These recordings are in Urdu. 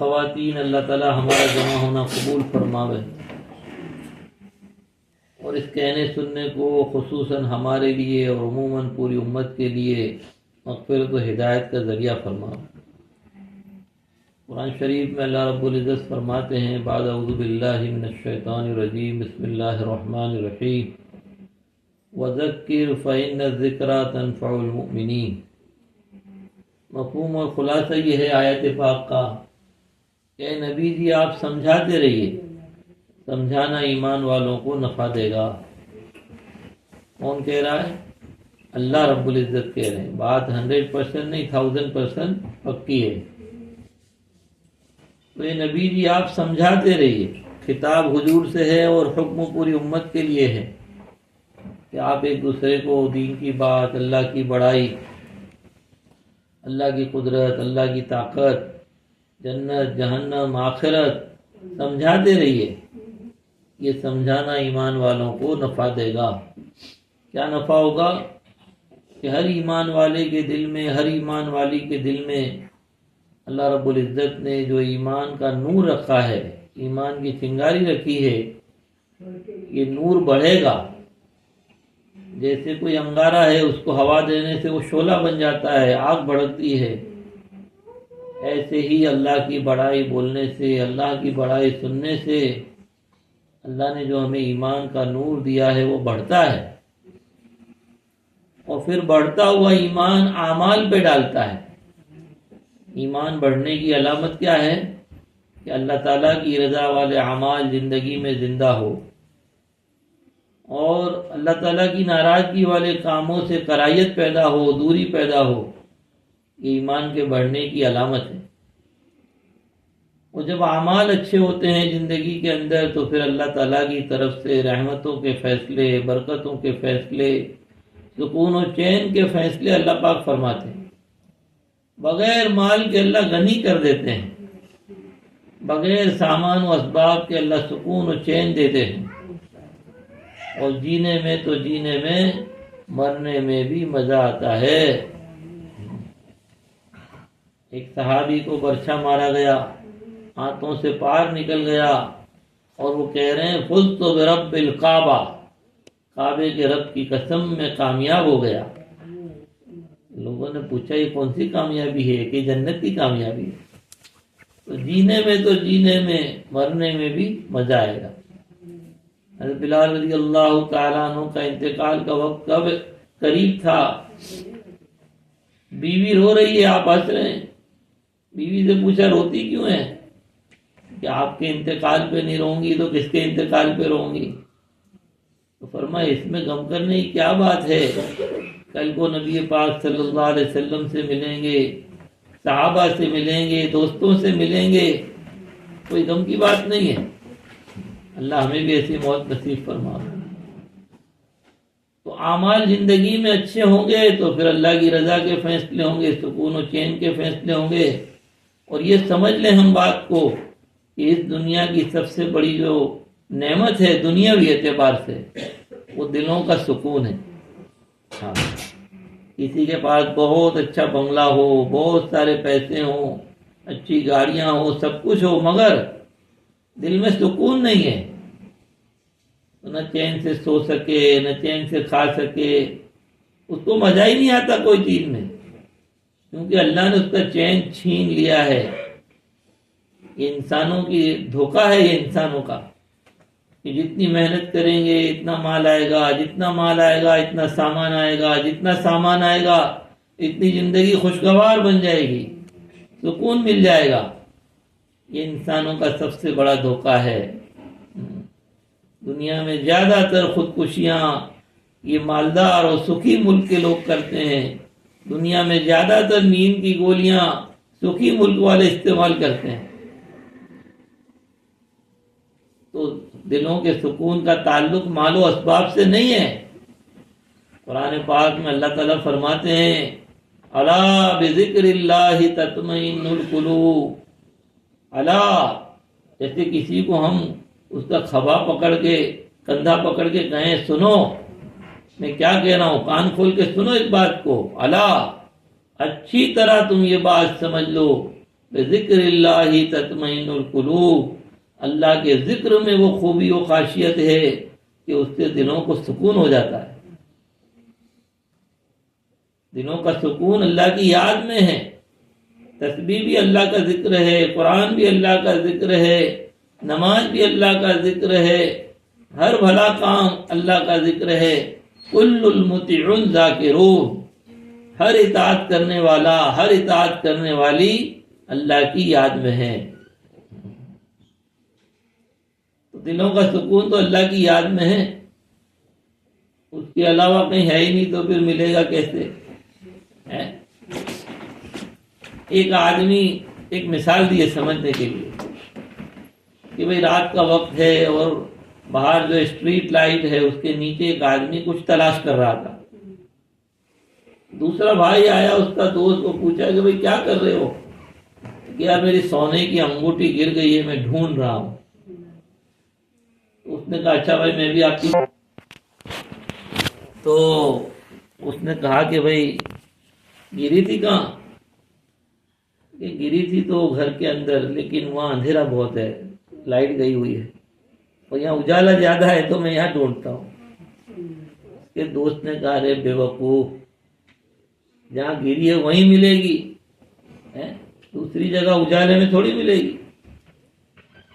خواتین، اللہ تعالیٰ ہمارا جمع ہونا قبول فرماوے، اور اس کہنے سننے کو خصوصاً ہمارے لیے اور عموماً پوری امت کے لیے مغفرت و ہدایت کا ذریعہ فرماوے۔ قرآن شریف میں اللہ رب العزت فرماتے ہیں بعد اعوذ باللہ من الشیطان الرجیم بسم اللہ الرحمن الرحیم وَذَكِّرْ فَإِنَّ الذِّكْرَىٰ تَنفَعُ الْمُؤْمِنِينَ۔ مفہوم اور خلاصہ یہ ہے آیت پاک کا کہ اے نبی جی آپ سمجھاتے رہیے، سمجھانا ایمان والوں کو نفع دے گا۔ کون کہہ رہا ہے؟ اللہ رب العزت کہہ رہے ہیں۔ بات 100% نہیں 1000% پکی ہے۔ تو اے نبی جی آپ سمجھاتے رہیے، خطاب حضور سے ہے اور حکم پوری امت کے لیے ہے کہ آپ ایک دوسرے کو دین کی بات، اللہ کی بڑائی، اللہ کی قدرت، اللہ کی طاقت، جنت، جہنم، آخرت سمجھاتے رہیے۔ یہ سمجھانا ایمان والوں کو نفع دے گا۔ کیا نفع ہوگا؟ کہ ہر ایمان والے کے دل میں، ہر ایمان والی کے دل میں اللہ رب العزت نے جو ایمان کا نور رکھا ہے، ایمان کی چنگاری رکھی ہے، یہ نور بڑھے گا۔ جیسے کوئی انگارہ ہے، اس کو ہوا دینے سے وہ شعلہ بن جاتا ہے، آگ بھڑکتی ہے، ایسے ہی اللہ کی بڑائی بولنے سے، اللہ کی بڑائی سننے سے اللہ نے جو ہمیں ایمان کا نور دیا ہے وہ بڑھتا ہے، اور پھر بڑھتا ہوا ایمان اعمال پہ ڈالتا ہے۔ ایمان بڑھنے کی علامت کیا ہے؟ کہ اللہ تعالیٰ کی رضا والے اعمال زندگی میں زندہ ہو، اور اللہ تعالیٰ کی ناراضگی والے کاموں سے کراہیت پیدا ہو، دوری پیدا ہو۔ یہ ایمان کے بڑھنے کی علامت ہے۔ اور جب اعمال اچھے ہوتے ہیں زندگی کے اندر تو پھر اللہ تعالیٰ کی طرف سے رحمتوں کے فیصلے، برکتوں کے فیصلے، سکون و چین کے فیصلے اللہ پاک فرماتے ہیں۔ بغیر مال کے اللہ غنی کر دیتے ہیں، بغیر سامان و اسباب کے اللہ سکون و چین دیتے ہیں، اور جینے میں تو جینے میں، مرنے میں بھی مزہ آتا ہے۔ ایک صحابی کو برچھا مارا گیا، ہاتھوں سے پار نکل گیا، اور وہ کہہ رہے ہیں فزت برب الکعبہ، کعبے کے رب کی قسم میں کامیاب ہو گیا۔ لوگوں نے پوچھا یہ کون سی کامیابی ہے؟ کہ جنت کی کامیابی ہے۔ تو جینے میں تو جینے میں، مرنے میں بھی مزہ آئے گا۔ حضرت بلال رضی اللہ تعالیٰ عنہ کا انتقال کا وقت کب قریب تھا، بیوی رو رہی ہے، آپ ہنس رہے ہیں۔ بیوی سے پوچھا روتی کیوں ہے؟ کہ آپ کے انتقال پہ نہیں رہوں گی تو کس کے انتقال پہ رہوں گی؟ تو فرمایا اس میں غم کرنے کی کیا بات ہے، کل کو نبی پاک صلی اللہ علیہ وسلم سے ملیں گے، صحابہ سے ملیں گے، دوستوں سے ملیں گے، کوئی غم کی بات نہیں ہے۔ اللہ ہمیں بھی ایسی موت نصیب فرما۔ تو اعمال زندگی میں اچھے ہوں گے تو پھر اللہ کی رضا کے فیصلے ہوں گے، سکون و چین کے فیصلے ہوں گے۔ اور یہ سمجھ لیں ہم بات کو کہ اس دنیا کی سب سے بڑی جو نعمت ہے دنیاوی اعتبار سے، وہ دلوں کا سکون ہے۔ ہاں، کسی کے پاس بہت اچھا بنگلہ ہو، بہت سارے پیسے ہوں، اچھی گاڑیاں ہوں، سب کچھ ہو، مگر دل میں سکون نہیں ہے، نہ چین سے سو سکے، نہ چین سے کھا سکے، اس کو مزہ ہی نہیں آتا کوئی چیز میں، کیونکہ اللہ نے اس کا چین چھین لیا ہے۔ یہ انسانوں کی دھوکہ ہے، یہ انسانوں کا، کہ جتنی محنت کریں گے اتنا مال آئے گا، جتنا مال آئے گا اتنا سامان آئے گا، جتنا سامان آئے گا اتنی زندگی خوشگوار بن جائے گی، سکون مل جائے گا۔ یہ انسانوں کا سب سے بڑا دھوکہ ہے۔ دنیا میں زیادہ تر خودکشیاں یہ مالدار اور سکھی ملک کے لوگ کرتے ہیں۔ دنیا میں زیادہ تر نیند کی گولیاں سکھی ملک والے استعمال کرتے ہیں۔ تو دلوں کے سکون کا تعلق مال و اسباب سے نہیں ہے۔ قرآن پاک میں اللہ تعالیٰ فرماتے ہیں الا بذکر اللہ تطمئن القلوب۔ الا، جیسے کسی کو ہم اس کا کھبا پکڑ کے، کندھا پکڑ کے کہیں سنو میں کیا کہہ رہا ہوں، کان کھول کے سنو اس بات کو۔ الا، اچھی طرح تم یہ بات سمجھ لو بذکر اللہ تطمئن القلوب، اللہ کے ذکر میں وہ خوبی و خاصیت ہے کہ اس سے دلوں کو سکون ہو جاتا ہے۔ دلوں کا سکون اللہ کی یاد میں ہے۔ تسبیح بھی اللہ کا ذکر ہے، قرآن بھی اللہ کا ذکر ہے، نماز بھی اللہ کا ذکر ہے، ہر بھلا کام اللہ کا ذکر ہے۔ کل المطیع ذاکرون، ہر اطاعت کرنے والا، ہر اطاعت کرنے والی اللہ کی یاد میں ہے۔ تو دلوں کا سکون تو اللہ کی یاد میں ہے، اس کے علاوہ کہیں ہے ہی نہیں، تو پھر ملے گا کیسے؟ ایک آدمی ایک مثال دی ہے سمجھنے کے لیے کہ بھئی رات کا وقت ہے اور باہر جو اسٹریٹ لائٹ ہے اس کے نیچے ایک آدمی کچھ تلاش کر رہا تھا۔ دوسرا بھائی آیا، اس کا دوست کو پوچھا کہ بھئی کیا کر رہے ہو؟ کہ یار میری سونے کی انگوٹھی گر گئی ہے، میں ڈھونڈ رہا ہوں۔ اس نے کہا اچھا بھائی میں بھی آپ کی، تو اس نے کہا کہ بھئی گری تھی کہاں؟ کہ گری تھی تو گھر کے اندر، لیکن وہاں اندھیرا بہت ہے، لائٹ گئی ہوئی ہے، اور یہاں اجالا زیادہ ہے تو میں یہاں ڈھونڈتا ہوں۔ اس کے دوست نے کہا ارے بے وقوف، جہاں گری ہے وہیں ملے گی، دوسری جگہ اجالے میں تھوڑی ملے گی۔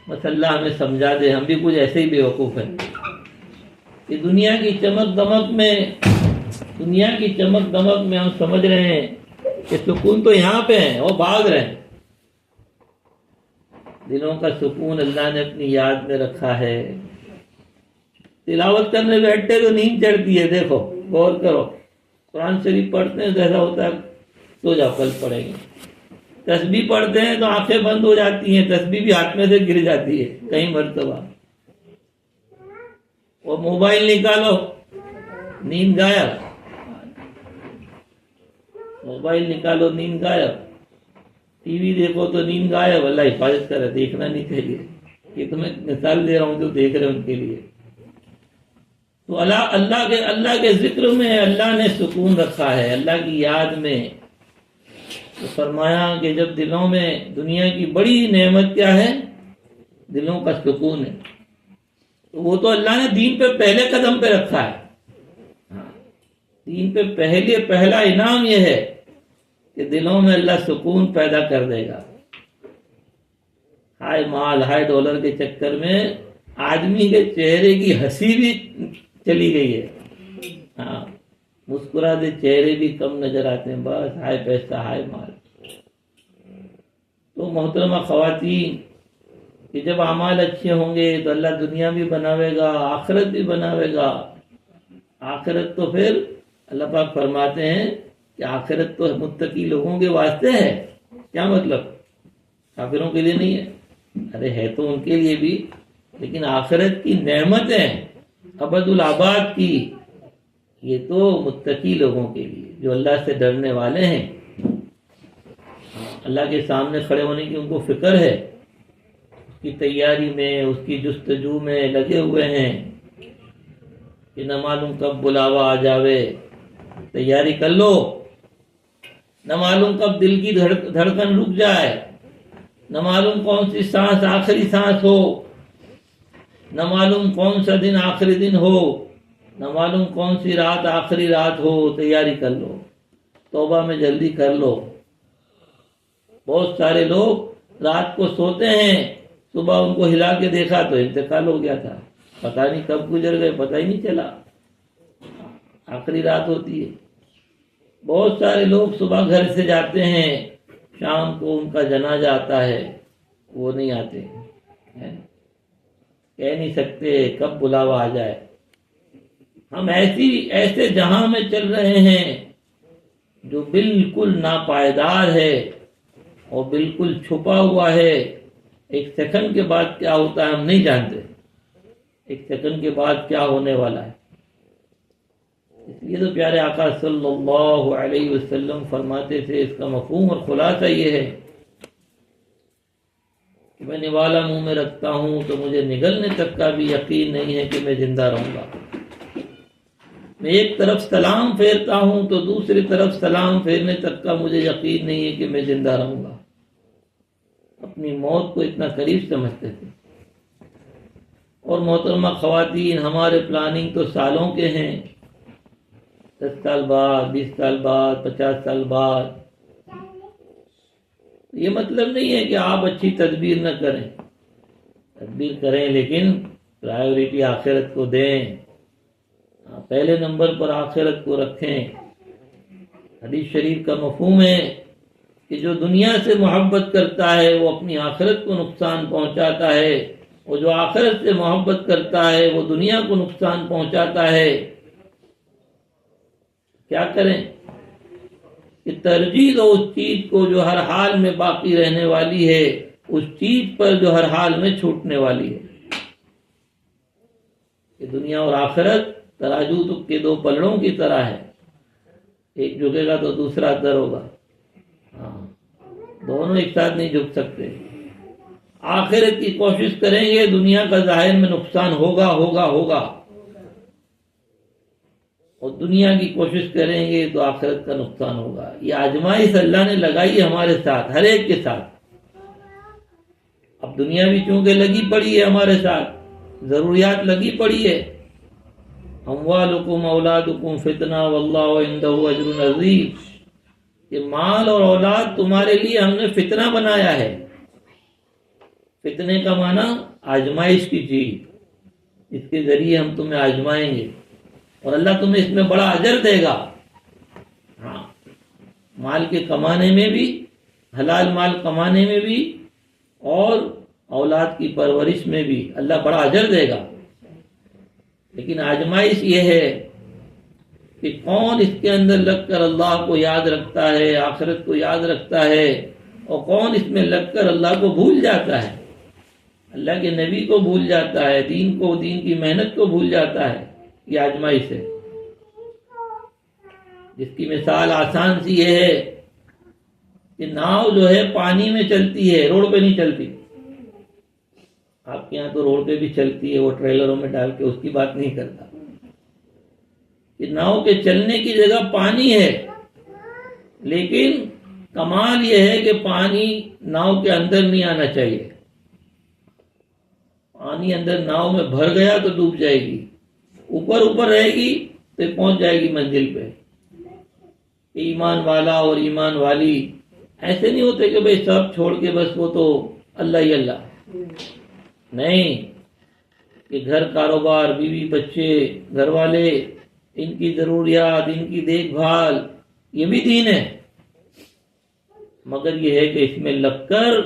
بس اللہ ہمیں سمجھا دے، ہم بھی کچھ ایسے ہی بے وقوف ہیں کہ دنیا کی چمک دمک میں ہم سمجھ رہے ہیں کہ سکون تو یہاں پہ ہے، وہ بھاگ رہے ہیں۔ دلوں کا سکون اللہ نے اپنی یاد میں رکھا ہے۔ تلاوت کرنے بیٹھتے تو نیند چڑھتی ہے، دیکھو غور کرو، قرآن شریف پڑھتے ہیں تو ایسا ہوتا ہے سو جاؤ کل پڑھیں گے، تسبیح پڑھتے ہیں تو آنکھیں بند ہو جاتی ہیں، تسبیح بھی ہاتھ میں سے گر جاتی ہے کئی مرتبہ، اور موبائل نکالو نیند غائب، موبائل نکالو نیند غائب، ٹی وی دیکھو تو نیند غائب۔ اللہ حفاظت کرے، دیکھنا نہیں چاہیے، یہ تو میں مثال دے رہا ہوں جو دیکھ رہے ہیں ان کے لیے۔ تو اللہ کے ذکر میں اللہ نے سکون رکھا ہے، اللہ کی یاد میں۔ تو فرمایا کہ جب دلوں میں، دنیا کی بڑی نعمت کیا ہے؟ دلوں کا سکون ہے۔ تو وہ تو اللہ نے دین پہ پہلے قدم پہ رکھا ہے، دین پہ پہلا انعام یہ ہے کہ دلوں میں اللہ سکون پیدا کر دے گا۔ ہائے مال، ہائے ڈالر کے چکر میں آدمی کے چہرے کی ہنسی بھی چلی گئی ہے، ہاں مسکراتے چہرے بھی کم نظر آتے ہیں، بس ہائے پیسہ، ہائے مال۔ تو محترمہ خواتین، کہ جب اعمال اچھے ہوں گے تو اللہ دنیا بھی بناوے گا، آخرت بھی بناوے گا۔ آخرت تو پھر اللہ پاک فرماتے ہیں کہ آخرت تو متقی لوگوں کے واسطے ہے۔ کیا مطلب؟ کافروں کے لیے نہیں ہے، ارے ہے تو ان کے لیے بھی، لیکن آخرت کی نعمتیں ابد الآباد کی، یہ تو متقی لوگوں کے لیے جو اللہ سے ڈرنے والے ہیں، اللہ کے سامنے کھڑے ہونے کی ان کو فکر ہے، اس کی تیاری میں، اس کی جستجو میں لگے ہوئے ہیں کہ نہ معلوم کب بلاوا آ جاوے، تیاری کر لو، نہ معلوم کب دل کی دھڑکن رک جائے، نہ معلوم کون سی سانس آخری سانس ہو، نہ معلوم کون سا دن آخری دن ہو، نہ معلوم کون سی رات آخری رات ہو، تیاری کر لو، توبہ میں جلدی کر لو۔ بہت سارے لوگ رات کو سوتے ہیں، صبح ان کو ہلا کے دیکھا تو انتقال ہو گیا تھا، پتہ نہیں کب گزر گئے، پتہ ہی نہیں چلا، آخری رات ہوتی ہے۔ بہت سارے لوگ صبح گھر سے جاتے ہیں، شام کو ان کا جنازہ آتا ہے، وہ نہیں آتے، کہہ نہیں سکتے کب بلاوا آ جائے۔ ہم ایسے جہاں میں چل رہے ہیں جو بالکل ناپائیدار ہے اور بالکل چھپا ہوا ہے، ایک سیکنڈ کے بعد کیا ہوتا ہے ہم نہیں جانتے، ایک سیکنڈ کے بعد کیا ہونے والا ہے۔ اس لیے تو پیارے آقا صلی اللہ علیہ وسلم فرماتے تھے، اس کا مفہوم اور خلاصہ یہ ہے کہ میں نوالا منہ میں رکھتا ہوں تو مجھے نگلنے تک کا بھی یقین نہیں ہے کہ میں زندہ رہوں گا۔ میں ایک طرف سلام پھیرتا ہوں تو دوسری طرف سلام پھیرنے تک کا مجھے یقین نہیں ہے کہ میں زندہ رہوں گا۔ اپنی موت کو اتنا قریب سمجھتے تھے۔ اور محترمہ خواتین، ہمارے پلاننگ تو سالوں کے ہیں، 10 سال بعد، 20 سال بعد، 50 سال بعد۔ یہ مطلب نہیں ہے کہ آپ اچھی تدبیر نہ کریں، تدبیر کریں لیکن پرائیورٹی آخرت کو دیں، پہلے نمبر پر آخرت کو رکھیں۔ حدیث شریف کا مفہوم ہے کہ جو دنیا سے محبت کرتا ہے وہ اپنی آخرت کو نقصان پہنچاتا ہے، اور جو آخرت سے محبت کرتا ہے وہ دنیا کو نقصان پہنچاتا ہے۔ کیا کریں کہ ترجیح دو اس چیز کو جو ہر حال میں باقی رہنے والی ہے، اس چیز پر جو ہر حال میں چھوٹنے والی ہے۔ کہ دنیا اور آخرت تراجو کے دو پلڑوں کی طرح ہے، ایک جھکے گا تو دوسرا در ہوگا، دونوں ایک ساتھ نہیں جھک سکتے۔ آخرت کی کوشش کریں گے، دنیا کا ظاہر میں نقصان ہوگا ہوگا ہوگا، اور دنیا کی کوشش کریں گے تو آخرت کا نقصان ہوگا۔ یہ آزمائش اللہ نے لگائی ہمارے ساتھ، ہر ایک کے ساتھ۔ اب دنیا بھی چونکہ لگی پڑی ہے ہمارے ساتھ، ضروریات لگی پڑی ہے۔ اموالکم اولادکم فتنہ واللہ عندہ اجر عظیم، کہ مال اور اولاد تمہارے لیے ہم نے فتنہ بنایا ہے۔ فتنے کا معنی آزمائش کی چیز، اس کے ذریعے ہم تمہیں آزمائیں گے اور اللہ تمہیں اس میں بڑا اجر دے گا۔ ہاں، مال کے کمانے میں بھی، حلال مال کمانے میں بھی، اور اولاد کی پرورش میں بھی اللہ بڑا اجر دے گا۔ لیکن آزمائش یہ ہے کہ کون اس کے اندر لگ کر اللہ کو یاد رکھتا ہے، آخرت کو یاد رکھتا ہے، اور کون اس میں لگ کر اللہ کو بھول جاتا ہے، اللہ کے نبی کو بھول جاتا ہے، دین کو، دین کی محنت کو بھول جاتا ہے۔ یہ آزمائش ہے، جس کی مثال آسان سی یہ ہے کہ ناؤ جو ہے پانی میں چلتی ہے، روڈ پہ نہیں چلتی۔ آپ کے یہاں تو روڈ پہ بھی چلتی ہے، وہ ٹریلروں میں ڈال کے، اس کی بات نہیں کرتا۔ کہ ناؤ کے چلنے کی جگہ پانی ہے، لیکن کمال یہ ہے کہ پانی ناؤ کے اندر نہیں آنا چاہیے۔ پانی اندر ناؤ میں بھر گیا تو ڈوب جائے گی، اوپر اوپر رہے گی تو پہنچ جائے گی منزل پہ۔ ایمان والا اور ایمان والی ایسے نہیں ہوتے کہ بھئی سب چھوڑ کے بس وہ تو اللہ ہی اللہ، نہیں، کہ گھر، کاروبار، بیوی، بچے، گھر والے، ان کی ضروریات، ان کی دیکھ بھال، یہ بھی دین ہے۔ مگر یہ ہے کہ اس میں لگ کر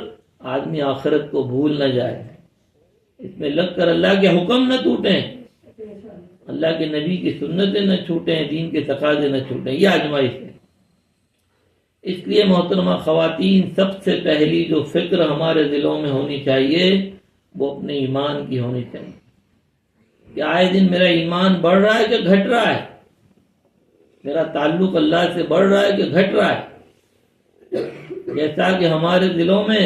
آدمی آخرت کو بھول نہ جائے، اس میں لگ کر اللہ کے حکم نہ ٹوٹیں، اللہ کے نبی کی سنتیں نہ چھوٹیں، دین کے تقاضے نہ چھوٹیں۔ یہ آزمائش ہے۔ اس لیے محترمہ خواتین، سب سے پہلی جو فکر ہمارے دلوں میں ہونی چاہیے وہ اپنے ایمان کی ہونی چاہیے، کہ آئے دن میرا ایمان بڑھ رہا ہے کہ گھٹ رہا ہے، میرا تعلق اللہ سے بڑھ رہا ہے کہ گھٹ رہا ہے۔ جیسا کہ ہمارے دلوں میں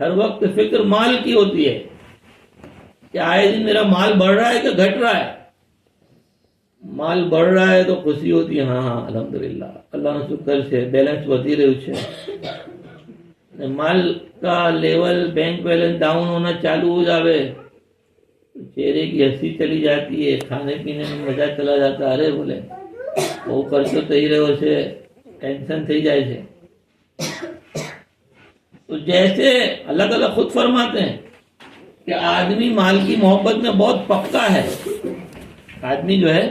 ہر وقت فکر مال کی ہوتی ہے کہ آئے دن میرا مال بڑھ رہا ہے کہ گھٹ رہا ہے۔ مال بڑھ رہا ہے تو خوشی ہوتی ہے، ہاں الحمدللہ، اللہ نے شکر سے بیلنس وધી રહ્યું છે۔ مال کا لیول، بینک بیلنس ڈاؤن ہونا چالو ہو جاوے، چہرے کی ہنسی چلی جاتی ہے، کھانے پینے میں مزہ چلا جاتا ہے، ارے بولے وہ خرچو થઈ રહ્યો છે، ٹینشن થઈ જાય છે۔ تو جیسے اللہ تعالیٰ خود فرماتے ہیں کہ آدمی مال کی محبت میں بہت پکا ہے، آدمی جو ہے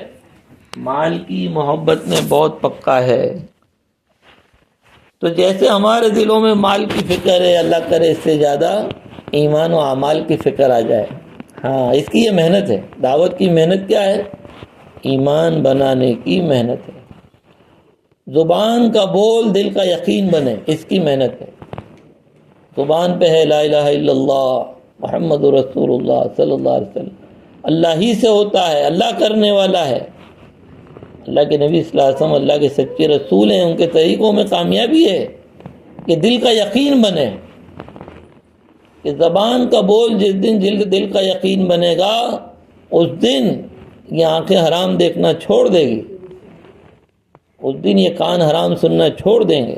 مال کی محبت میں بہت پکا ہے۔ تو جیسے ہمارے دلوں میں مال کی فکر ہے، اللہ کرے اس سے زیادہ ایمان و اعمال کی فکر آ جائے۔ ہاں، اس کی یہ محنت ہے، دعوت کی محنت کیا ہے؟ ایمان بنانے کی محنت ہے۔ زبان کا بول دل کا یقین بنے، اس کی محنت ہے۔ زبان پہ ہے لا الہ الا اللہ محمد رسول اللہ صلی اللہ علیہ وسلم، اللہ ہی سے ہوتا ہے، اللہ کرنے والا ہے، اللہ کے نبی صلی اللہ علیہ وسلم اللہ کے سچے رسول ہیں، ان کے طریقوں میں کامیابی ہے کہ دل کا یقین بنے، کہ زبان کا بول جس دن دل کا یقین بنے گا، اس دن یہ آنکھیں حرام دیکھنا چھوڑ دے گی، اس دن یہ کان حرام سننا چھوڑ دیں گے،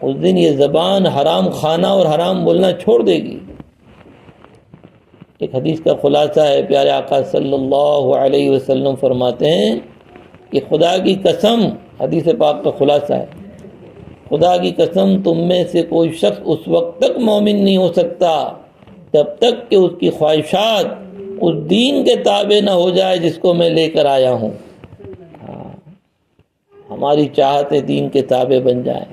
اس دن یہ زبان حرام کھانا اور حرام بولنا چھوڑ دے گی۔ ایک حدیث کا خلاصہ ہے، پیارے آقا صلی اللہ علیہ وسلم فرماتے ہیں کہ خدا کی قسم، حدیث پاک کا خلاصہ ہے، خدا کی قسم تم میں سے کوئی شخص اس وقت تک مومن نہیں ہو سکتا جب تک کہ اس کی خواہشات اس دین کے تابع نہ ہو جائے جس کو میں لے کر آیا ہوں۔ ہماری چاہتیں دین کے تابع بن جائیں۔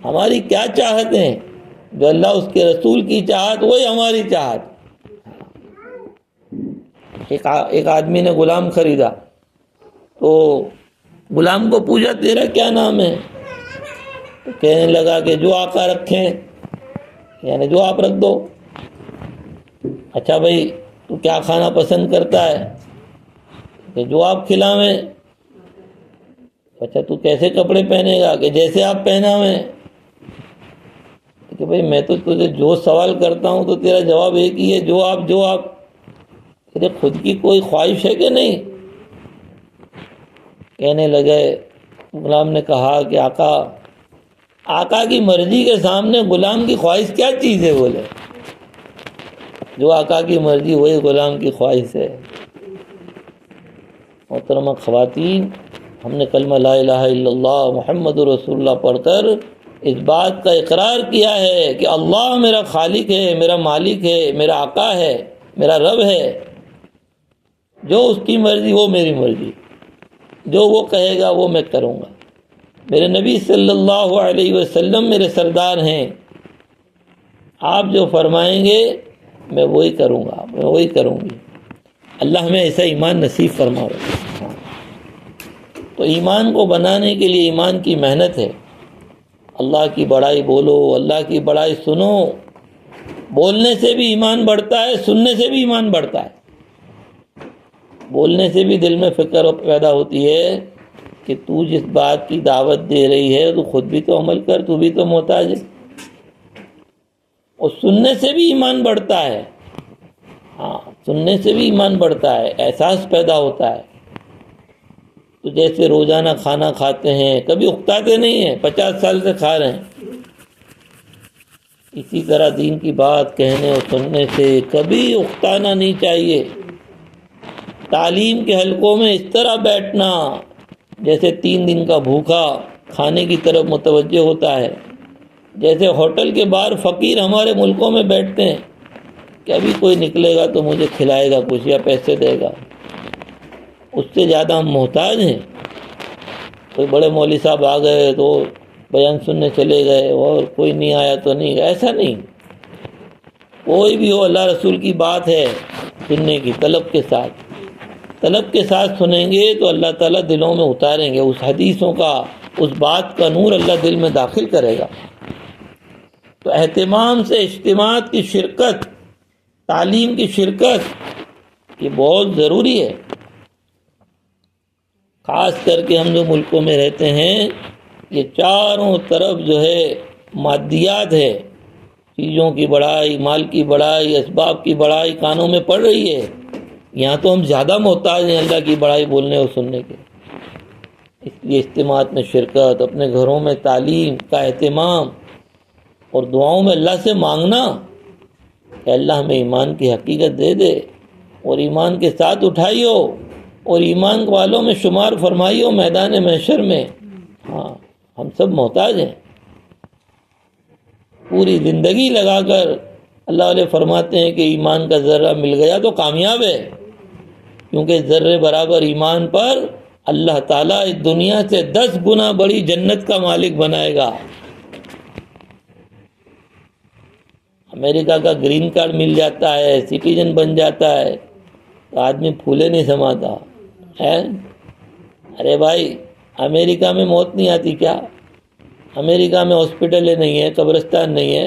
ہماری کیا چاہتیں؟ جو اللہ اس کے رسول کی چاہت وہی ہماری چاہت۔ ایک آدمی نے غلام خریدا تو غلام کو پوچھا تیرا کیا نام ہے؟ تو کہنے لگا کہ جو آقا رکھیں، یعنی جو آپ رکھ دو۔ اچھا بھائی تو کیا کھانا پسند کرتا ہے؟ کہ جو آپ کھلاویں۔ اچھا تو کیسے کپڑے پہنے گا؟ کہ جیسے آپ پہناویں۔ کہ بھائی میں تو تجھے جو سوال کرتا ہوں تو تیرا جواب ایک ہی ہے، جو آپ تیرے خود کی کوئی خواہش ہے کہ نہیں؟ کہنے لگے، غلام نے کہا کہ آقا کی مرضی کے سامنے غلام کی خواہش کیا چیز ہے؟ بولے جو آقا کی مرضی وہی غلام کی خواہش ہے۔ محترمہ خواتین، ہم نے کلمہ لا الہ الا اللہ محمد رسول اللہ پڑھ کر اس بات کا اقرار کیا ہے کہ اللہ میرا خالق ہے، میرا مالک ہے، میرا آقا ہے، میرا رب ہے۔ جو اس کی مرضی وہ میری مرضی، جو وہ کہے گا وہ میں کروں گا۔ میرے نبی صلی اللہ علیہ وسلم میرے سردار ہیں، آپ جو فرمائیں گے میں وہی کروں گا، میں وہی کروں گی۔ اللہ ہمیں ایسا ایمان نصیب فرمائے۔ تو ایمان کو بنانے کے لیے ایمان کی محنت ہے۔ اللہ کی بڑائی بولو، اللہ کی بڑائی سنو۔ بولنے سے بھی ایمان بڑھتا ہے، سننے سے بھی ایمان بڑھتا ہے۔ بولنے سے بھی دل میں فکر پیدا ہوتی ہے کہ تو جس بات کی دعوت دے رہی ہے تو خود بھی تو عمل کر، تو بھی تو محتاج ہے۔ اور سننے سے بھی ایمان بڑھتا ہے، سننے سے بھی ایمان بڑھتا ہے، احساس پیدا ہوتا ہے۔ تو جیسے روزانہ کھانا کھاتے ہیں، کبھی اکتاتے نہیں ہیں، 50 سال سے کھا رہے ہیں، اسی طرح دین کی بات کہنے اور سننے سے کبھی اکتانا نہیں چاہیے۔ تعلیم کے حلقوں میں اس طرح بیٹھنا جیسے 3 دن کا بھوکا کھانے کی طرف متوجہ ہوتا ہے، جیسے ہوٹل کے باہر فقیر ہمارے ملکوں میں بیٹھتے ہیں کہ ابھی کوئی نکلے گا تو مجھے کھلائے گا کچھ یا پیسے دے گا۔ اس سے زیادہ ہم محتاج ہیں۔ کوئی بڑے مولوی صاحب آ گئے تو بیان سننے چلے گئے، اور کوئی نہیں آیا تو نہیں، ایسا نہیں۔ کوئی بھی ہو، اللہ رسول کی بات ہے سننے کی، طلب کے ساتھ سنیں گے تو اللہ تعالیٰ دلوں میں اتاریں گے اس حدیثوں کا، اس بات کا نور اللہ دل میں داخل کرے گا۔ تو اہتمام سے اجتماعات کی شرکت، تعلیم کی شرکت یہ بہت ضروری ہے۔ خاص کر کے ہم جو ملکوں میں رہتے ہیں، یہ چاروں طرف جو ہے مادیات ہے، چیزوں کی بڑائی، مال کی بڑائی، اسباب کی بڑائی کانوں میں پڑ رہی ہے۔ یہاں تو ہم زیادہ محتاج ہیں اللہ کی بڑائی بولنے اور سننے کے۔ اس لیے اجتماعات میں شرکت، اپنے گھروں میں تعلیم کا اہتمام، اور دعاؤں میں اللہ سے مانگنا کہ اللہ ہمیں ایمان کی حقیقت دے دے، اور ایمان کے ساتھ اٹھائیو، اور ایمان والوں میں شمار فرمائیو میدان محشر میں۔ ہم سب محتاج ہیں۔ پوری زندگی لگا کر اللہ علیہ فرماتے ہیں کہ ایمان کا ذرہ مل گیا تو کامیاب ہے، کیونکہ ذرے برابر ایمان پر اللہ تعالیٰ اس دنیا سے 10 گنا بڑی جنت کا مالک بنائے گا۔ امریکہ کا گرین کارڈ مل جاتا ہے، سٹیزن بن جاتا ہے تو آدمی پھولے نہیں سماتا ہے۔ ارے بھائی، امریکہ میں موت نہیں آتی کیا؟ امریکہ میں ہاسپٹلیں نہیں ہیں، قبرستان نہیں ہے۔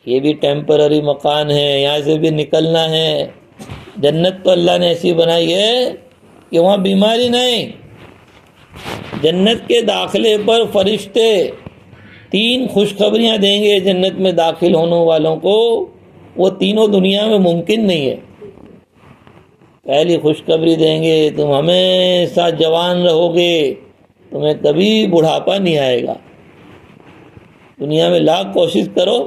یہ بھی ٹیمپرری مکان ہے، یہاں سے بھی نکلنا ہے۔ جنت تو اللہ نے ایسی بنائی ہے کہ وہاں بیماری نہیں۔ جنت کے داخلے پر فرشتے 3 خوشخبریاں دیں گے جنت میں داخل ہونے والوں کو، وہ تینوں دنیا میں ممکن نہیں ہے۔ پہلی خوشخبری دیں گے تم ہمیشہ جوان رہو گے، تمہیں کبھی بڑھاپا نہیں آئے گا۔ دنیا میں لاکھ کوشش کرو،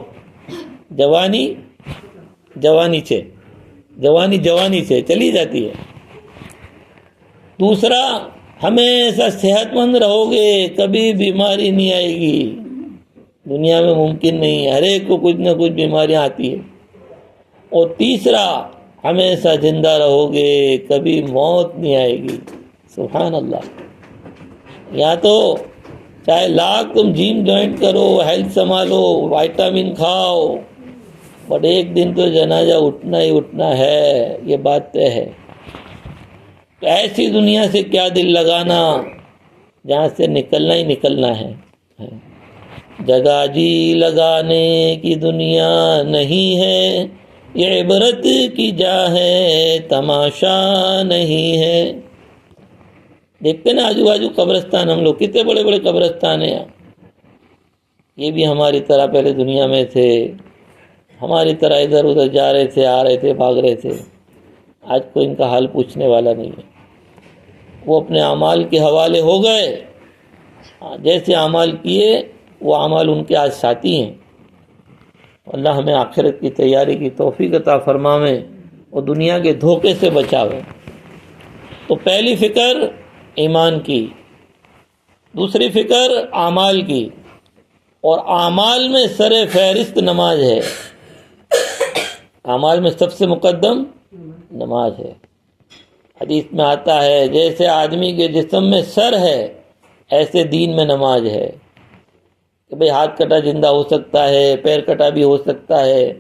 جوانی سے چلی جاتی ہے۔ دوسرا، ہمیشہ صحت مند رہو گے، کبھی بیماری نہیں آئے گی، دنیا میں ممکن نہیں، ہر ایک کو کچھ نہ کچھ بیماریاں آتی ہیں۔ اور تیسرا، ہمیشہ زندہ رہو گے، کبھی موت نہیں آئے گی۔ سبحان اللہ۔ یا تو چاہے لاکھ تم جم جوائنٹ کرو، ہیلتھ سنبھالو، وائٹامن کھاؤ، بٹ ایک دن تو جنازہ اٹھنا ہی اٹھنا ہے، یہ بات طے ہے۔ تو ایسی دنیا سے کیا دل لگانا جہاں سے نکلنا ہی نکلنا ہے۔ جگہ جی لگانے کی دنیا نہیں ہے، یہ عبرت کی جا ہے، تماشا نہیں ہے۔ دیکھتے نا آجو باجو قبرستان، ہم لوگ کتنے بڑے بڑے قبرستان ہیں۔ یہ بھی ہماری طرح پہلے دنیا میں تھے، ہماری طرح ادھر ادھر جا رہے تھے، آ رہے تھے، بھاگ رہے تھے۔ آج کوئی ان کا حال پوچھنے والا نہیں ہے، وہ اپنے اعمال کے حوالے ہو گئے۔ جیسے اعمال کیے وہ اعمال ان کے آج ساتھی ہیں۔ اللہ ہمیں آخرت کی تیاری کی توفیق عطا فرمائے اور دنیا کے دھوکے سے بچاوے۔ تو پہلی فکر ایمان کی، دوسری فکر اعمال کی، اور اعمال میں سر فہرست نماز ہے۔ اعمال میں سب سے مقدم نماز ہے۔ حدیث میں آتا ہے جیسے آدمی کے جسم میں سر ہے ایسے دین میں نماز ہے، کہ بھئی ہاتھ کٹا زندہ ہو سکتا ہے، پیر کٹا بھی ہو سکتا ہے،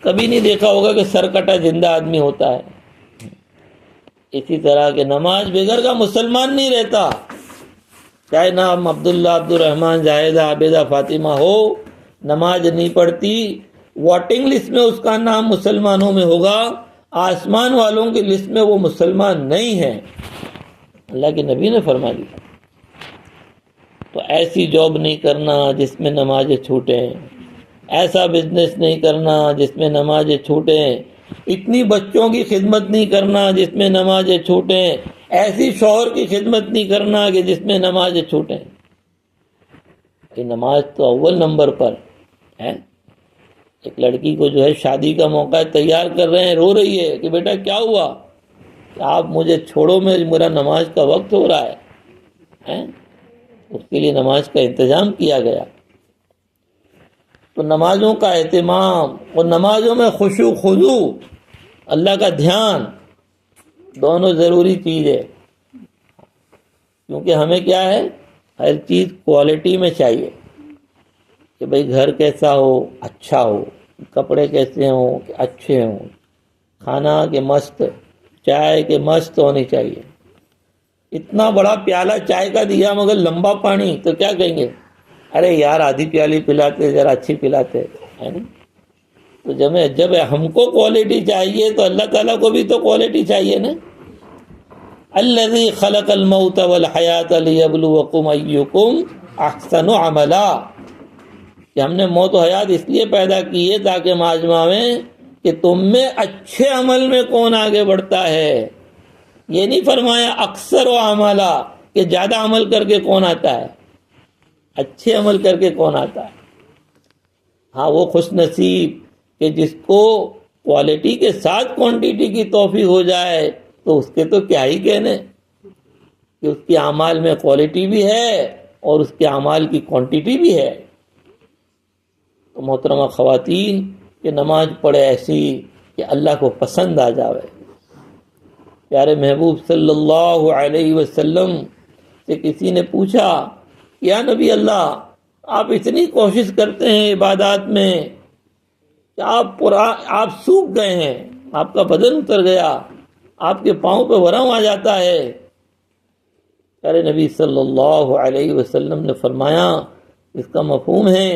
کبھی نہیں دیکھا ہوگا کہ سر کٹا زندہ آدمی ہوتا ہے۔ اسی طرح کہ نماز بغیر کا مسلمان نہیں رہتا، چاہے نام عبداللہ، عبد الرحمن، زاہدہ، عابدہ، فاطمہ ہو، نماز نہیں پڑھتی، ووٹنگ لسٹ میں اس کا نام مسلمانوں میں ہوگا، آسمان والوں کی لسٹ میں وہ مسلمان نہیں ہے، اللہ کے نبی نے فرما دیا۔ تو ایسی جاب نہیں کرنا جس میں نمازیں چھوٹیں، ایسا بزنس نہیں کرنا جس میں نمازیں چھوٹیں، اتنی بچوں کی خدمت نہیں کرنا جس میں نمازیں چھوٹیں، ایسی شوہر کی خدمت نہیں کرنا کہ جس میں نمازیں چھوٹیں۔ کہ نماز تو اول نمبر پر ہے۔ ایک لڑکی کو جو ہے شادی کا موقع تیار کر رہے ہیں، رو رہی ہے کہ بیٹا کیا ہوا، کہ آپ مجھے چھوڑو، میرا نماز کا وقت ہو رہا ہے۔ اس کے لیے نماز کا انتظام کیا گیا۔ تو نمازوں کا اہتمام اور نمازوں میں خشوع خضوع، اللہ کا دھیان، دونوں ضروری چیز ہے۔ کیونکہ ہمیں کیا ہے، ہر چیز کوالٹی میں چاہیے، کہ بھئی گھر کیسا ہو، اچھا ہو، کپڑے کیسے ہوں کہ اچھے ہوں، کھانا کے مست، چائے کے مست ہونی چاہیے۔ اتنا بڑا پیالہ چائے کا دیا مگر لمبا پانی، تو کیا کہیں گے، ارے یار آدھی پیالی پلاتے، ذرا اچھی پلاتے، ہے نا۔ تو جب ہم کو کوالٹی چاہیے تو اللہ تعالیٰ کو بھی تو کوالٹی چاہیے نا۔ الذی خلق الموت والحیات لیبلوکم ایکم احسن عملا، کہ ہم نے موت و حیات اس لیے پیدا کی ہے تاکہ ہم آزمائیں کہ تم میں اچھے عمل میں کون آگے بڑھتا ہے۔ یہ نہیں فرمایا اکثر و عملا، کہ زیادہ عمل کر کے کون آتا ہے، اچھے عمل کر کے کون آتا ہے۔ ہاں وہ خوش نصیب کہ جس کو کوالٹی کے ساتھ کوانٹیٹی کی توفیق ہو جائے، تو اس کے تو کیا ہی کہنے، کہ اس کے اعمال میں کوالٹی بھی ہے اور اس کے اعمال کی کوانٹیٹی بھی ہے۔ تو محترمہ خواتین، کہ نماز پڑھے ایسی کہ اللہ کو پسند آ جاوے۔ پیارے محبوب صلی اللہ علیہ وسلم سے کسی نے پوچھا، یا نبی اللہ، آپ اتنی کوشش کرتے ہیں عبادات میں کہ آپ سوکھ گئے ہیں، آپ کا بدن اتر گیا، آپ کے پاؤں پہ ورم آ جاتا ہے۔ پیارے نبی صلی اللہ علیہ وسلم نے فرمایا، اس کا مفہوم ہے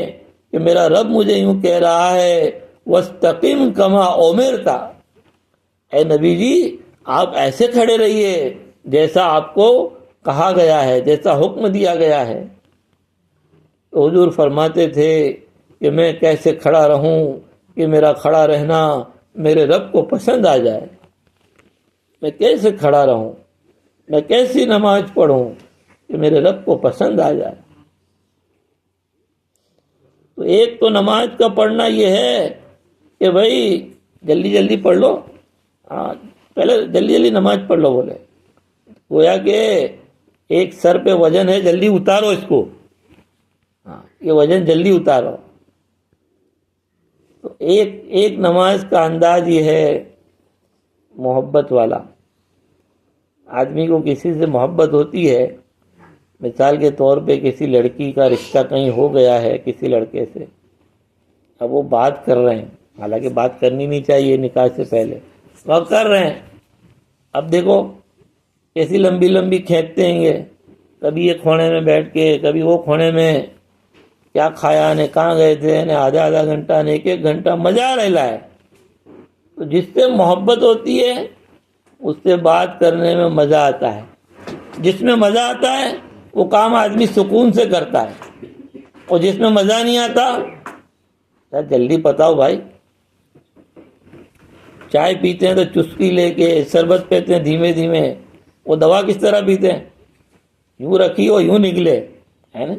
کہ میرا رب مجھے یوں کہہ رہا ہے، وَاسْتَقِمْ كَمَا أُمِرْتَ، اے نبی جی آپ ایسے کھڑے رہیے جیسا آپ کو کہا گیا ہے، جیسا حکم دیا گیا ہے۔ تو حضور فرماتے تھے کہ میں کیسے کھڑا رہوں کہ میرا کھڑا رہنا میرے رب کو پسند آ جائے، میں کیسے کھڑا رہوں، میں کیسی نماز پڑھوں کہ میرے رب کو پسند آ جائے۔ تو ایک تو نماز کا پڑھنا یہ ہے کہ بھائی جلدی جلدی پڑھ لو، پہلے جلدی جلدی نماز پڑھ لو، بولے گویا کہ ایک سر پہ وزن ہے، جلدی اتارو اس کو، یہ وزن جلدی اتارو۔ تو ایک نماز کا انداز یہ ہے محبت والا، آدمی کو کسی سے محبت ہوتی ہے، مثال کے طور پہ کسی لڑکی کا رشتہ کہیں ہو گیا ہے کسی لڑکے سے، اب وہ بات کر رہے ہیں، حالانکہ بات کرنی نہیں چاہیے نکاح سے پہلے، وہ کر رہے ہیں، اب دیکھو کیسی لمبی لمبی کھینچتے ہیں یہ، کبھی ایک کونے میں بیٹھ کے کبھی وہ کونے میں، کیا کھایا نے، کہاں گئے تھے نے، آدھا آدھا گھنٹہ نے، ایک ایک گھنٹہ، مزہ رہا ہے۔ تو جس سے محبت ہوتی ہے اس سے بات کرنے میں مزہ آتا ہے، جس میں مزہ آتا ہے وہ کام آدمی سکون سے کرتا ہے، اور جس میں مزہ نہیں آتا جلدی بتاؤ بھائی، چائے پیتے ہیں تو چسکی لے کے، شربت پیتے ہیں دھیمے دھیمے، وہ دوا کس طرح پیتے ہیں، یوں رکھی ہو یوں نکلے، ہے نا؟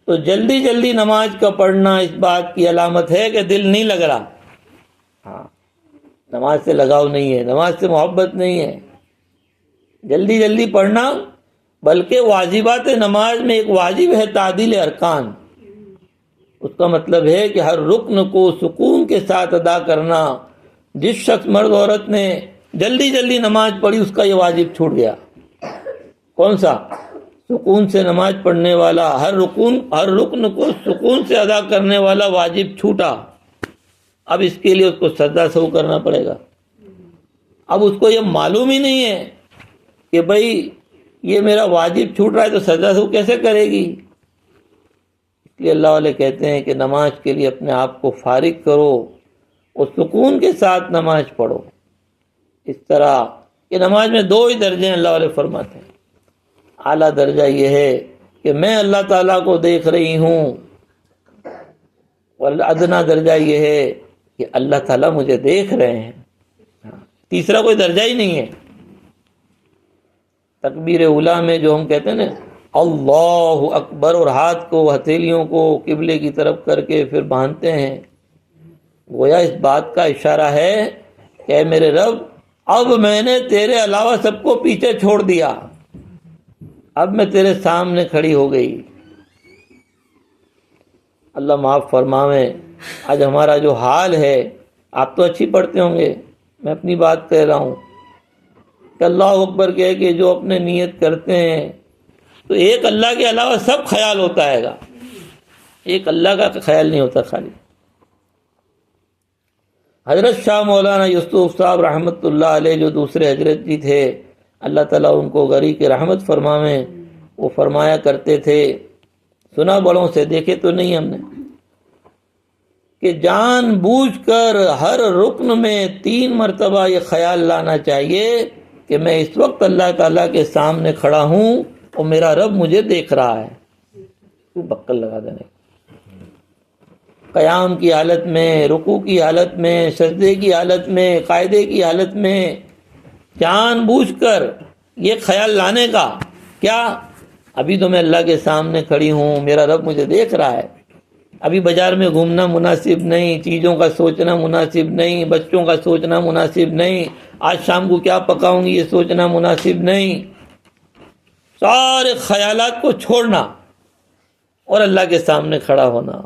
تو جلدی جلدی نماز کا پڑھنا اس بات کی علامت ہے کہ دل نہیں لگ رہا، ہاں نماز سے لگاؤ نہیں ہے، نماز سے محبت نہیں ہے، جلدی جلدی پڑھنا۔ بلکہ واجبات نماز میں ایک واجب ہے تعدیل ارکان، اس کا مطلب ہے کہ ہر رکن کو سکون کے ساتھ ادا کرنا۔ جس شخص مرد عورت نے جلدی جلدی نماز پڑھی اس کا یہ واجب چھوٹ گیا۔ کون سا؟ سکون سے نماز پڑھنے والا، ہر رکن کو سکون سے ادا کرنے والا واجب چھوٹا۔ اب اس کے لیے اس کو سجدہ سہو کرنا پڑے گا۔ اب اس کو یہ معلوم ہی نہیں ہے کہ بھائی یہ میرا واجب چھوٹ رہا ہے تو سجدہ سہو کیسے کرے گی؟ اس لیے اللہ والے کہتے ہیں کہ نماز کے لیے اپنے آپ کو فارغ کرو اور سکون کے ساتھ نماز پڑھو۔ اس طرح کہ نماز میں دو ہی درجے ہیں، اللہ والے فرماتے ہیں۔ اعلیٰ درجہ یہ ہے کہ میں اللہ تعالیٰ کو دیکھ رہی ہوں، اور ادنا درجہ یہ ہے کہ اللہ تعالیٰ مجھے دیکھ رہے ہیں۔ تیسرا کوئی درجہ ہی نہیں ہے۔ تکبیر اولیٰ میں جو ہم کہتے ہیں نا اللہ اکبر، اور ہاتھ کو ہتھیلیوں کو قبلے کی طرف کر کے پھر باندھتے ہیں، گویا اس بات کا اشارہ ہے کہ اے میرے رب اب میں نے تیرے علاوہ سب کو پیچھے چھوڑ دیا، اب میں تیرے سامنے کھڑی ہو گئی۔ اللہ معاف فرماوے، آج ہمارا جو حال ہے، آپ تو اچھی پڑھتے ہوں گے، میں اپنی بات کہہ رہا ہوں کہ اللہ اکبر کہہ کے جو اپنے نیت کرتے ہیں تو ایک اللہ کے علاوہ سب خیال ہوتا ہے گا، ایک اللہ کا خیال نہیں ہوتا خالی۔ حضرت شاہ مولانا یوسف صاحب رحمۃ اللہ علیہ جو دوسرے حضرت جی تھے، اللہ تعالیٰ ان کو غری کی رحمت فرماویں، وہ فرمایا کرتے تھے، سنا بڑوں سے، دیکھے تو نہیں ہم نے، کہ جان بوجھ کر ہر رکن میں 3 مرتبہ یہ خیال لانا چاہیے کہ میں اس وقت اللہ تعالیٰ کے سامنے کھڑا ہوں اور میرا رب مجھے دیکھ رہا ہے۔ تو بکل لگا دینے، قیام کی حالت میں، رکوع کی حالت میں، سجدے کی حالت میں، قاعدے کی حالت میں جان بوجھ کر یہ خیال لانے کا، کیا ابھی تو میں اللہ کے سامنے کھڑی ہوں، میرا رب مجھے دیکھ رہا ہے، ابھی بازار میں گھومنا مناسب نہیں، چیزوں کا سوچنا مناسب نہیں، بچوں کا سوچنا مناسب نہیں، آج شام کو کیا پکاؤں گی یہ سوچنا مناسب نہیں، سارے خیالات کو چھوڑنا اور اللہ کے سامنے کھڑا ہونا۔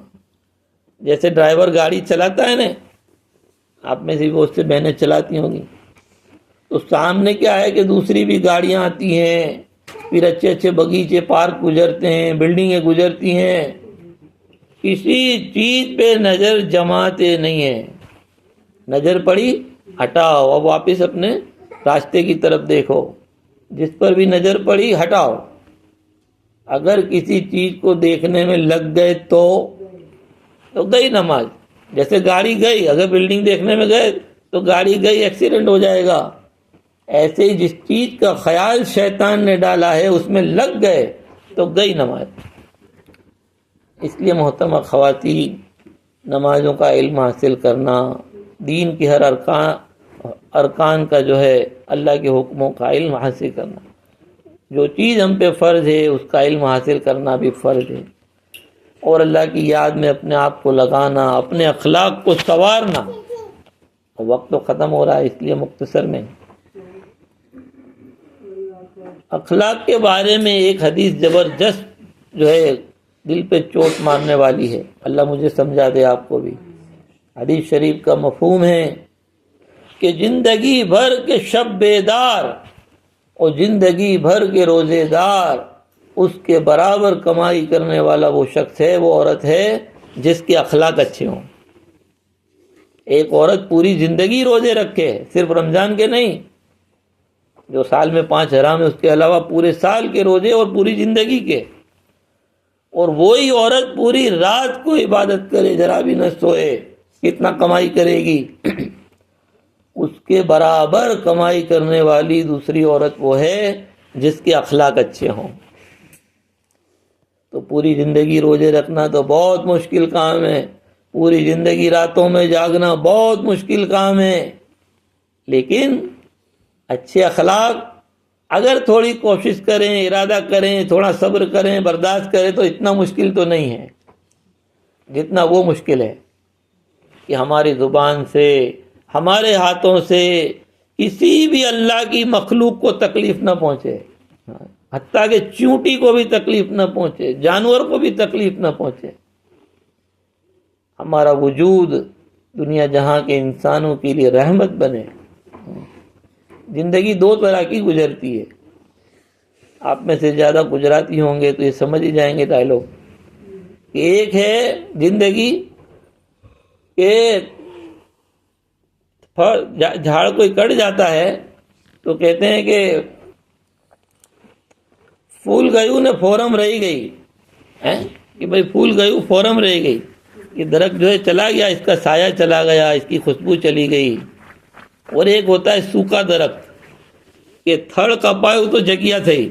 جیسے ڈرائیور گاڑی چلاتا ہے نا، آپ میں سے بہت سے بہنیں چلاتی ہوں گی، تو سامنے کیا ہے کہ دوسری بھی گاڑیاں آتی ہیں، پھر اچھے اچھے باغیچے پارک گزرتے ہیں، بلڈنگیں گزرتی ہیں، کسی چیز پہ نظر جماتے نہیں ہیں، نظر پڑی ہٹاؤ، اب واپس اپنے راستے کی طرف دیکھو، جس پر بھی نظر پڑی ہٹاؤ۔ اگر کسی چیز کو دیکھنے میں لگ گئے تو گئی نماز، جیسے گاڑی گئی، اگر بلڈنگ دیکھنے میں گئے تو گاڑی گئی، ایکسیڈنٹ ہو جائے گا۔ ایسے ہی جس چیز کا خیال شیطان نے ڈالا ہے اس میں لگ گئے تو گئی نماز۔ اس لیے محترمہ خواتین، نمازوں کا علم حاصل کرنا، دین کی ہر ارکان کا جو ہے اللہ کے حکموں کا علم حاصل کرنا، جو چیز ہم پہ فرض ہے اس کا علم حاصل کرنا بھی فرض ہے، اور اللہ کی یاد میں اپنے آپ کو لگانا، اپنے اخلاق کو سنوارنا۔ وقت تو ختم ہو رہا ہے، اس لیے مختصر میں اخلاق کے بارے میں ایک حدیث زبردست جو ہے دل پہ چوٹ مارنے والی ہے، اللہ مجھے سمجھا دے آپ کو بھی۔ حدیث شریف کا مفہوم ہے کہ زندگی بھر کے شب بیدار اور زندگی بھر کے روزے دار اس کے برابر کمائی کرنے والا وہ شخص ہے، وہ عورت ہے جس کے اخلاق اچھے ہوں۔ ایک عورت پوری زندگی روزے رکھے، صرف رمضان کے نہیں، جو سال میں 5 حرام ہے اس کے علاوہ پورے سال کے روزے اور پوری زندگی کے، اور وہی عورت پوری رات کو عبادت کرے، ذرا بھی نہ سوئے، کتنا کمائی کرے گی؟ اس کے برابر کمائی کرنے والی دوسری عورت وہ ہے جس کے اخلاق اچھے ہوں۔ تو پوری زندگی روزے رکھنا تو بہت مشکل کام ہے، پوری زندگی راتوں میں جاگنا بہت مشکل کام ہے، لیکن اچھے اخلاق اگر تھوڑی کوشش کریں، ارادہ کریں، تھوڑا صبر کریں، برداشت کریں تو اتنا مشکل تو نہیں ہے جتنا وہ مشکل ہے کہ ہماری زبان سے، ہمارے ہاتھوں سے کسی بھی اللہ کی مخلوق کو تکلیف نہ پہنچے، حتیٰ کہ چیونٹی کو بھی تکلیف نہ پہنچے، جانور کو بھی تکلیف نہ پہنچے۔ ہمارا وجود دنیا جہاں کے انسانوں کے لیے رحمت بنے۔ زندگی 2 طرح کی گزرتی ہے، آپ میں سے زیادہ گجراتی ہوں گے تو یہ سمجھ ہی جائیں گے ڈائلاگ، کہ ایک ہے زندگی کہ جھاڑ کوئی کٹ جاتا ہے تو کہتے ہیں کہ پھول گیوں نے فورم رہی گئی، کہ بھئی پھول گیوں فورم رہ گئی، یہ درخت جو ہے چلا گیا، اس کا سایہ چلا گیا، اس کی خوشبو چلی گئی۔ اور ایک ہوتا ہے سوکھا درخت کہ تھڑ کپایو تو جگیا تھی،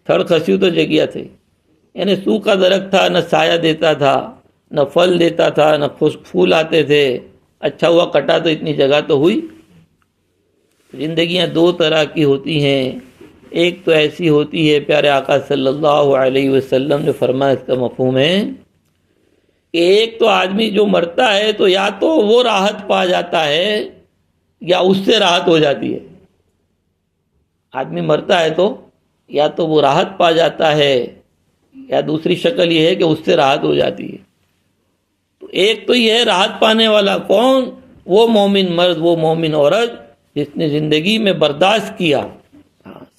تھڑ خسیو تو جگیا تھی، یعنی سوکھا درخت تھا، نہ سایہ دیتا تھا، نہ پھل دیتا تھا، نہ پھول آتے تھے، اچھا ہوا کٹا تو اتنی جگہ تو ہوئی۔ زندگیاں 2 طرح کی ہوتی ہیں، ایک تو ایسی ہوتی ہے، پیارے آقا صلی اللہ علیہ وسلم نے فرمایا، اس کا مفہوم ہے کہ ایک تو آدمی جو مرتا ہے تو یا تو وہ راحت پا جاتا ہے یا اس سے راحت ہو جاتی ہے۔ آدمی مرتا ہے تو یا تو وہ راحت پا جاتا ہے یا دوسری شکل یہ ہے کہ اس سے راحت ہو جاتی ہے۔ تو ایک تو یہ ہے راحت پانے والا کون؟ وہ مومن مرد، وہ مومن عورت جس نے زندگی میں برداشت کیا،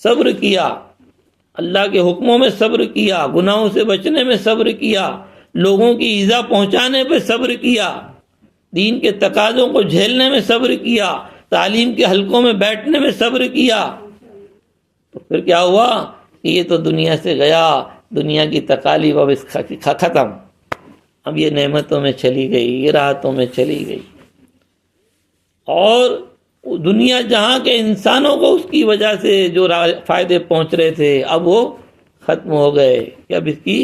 صبر کیا، اللہ کے حکموں میں صبر کیا، گناہوں سے بچنے میں صبر کیا، لوگوں کی ایذا پہنچانے پہ صبر کیا، دین کے تقاضوں کو جھیلنے میں صبر کیا، تعلیم کے حلقوں میں بیٹھنے میں صبر کیا۔ تو پھر کیا ہوا کہ یہ تو دنیا سے گیا، دنیا کی تکالیف اب اس ختم، اب یہ نعمتوں میں چلی گئی، یہ راحتوں میں چلی گئی، اور دنیا جہاں کے انسانوں کو اس کی وجہ سے جو فائدے پہنچ رہے تھے اب وہ ختم ہو گئے کہ اب اس کی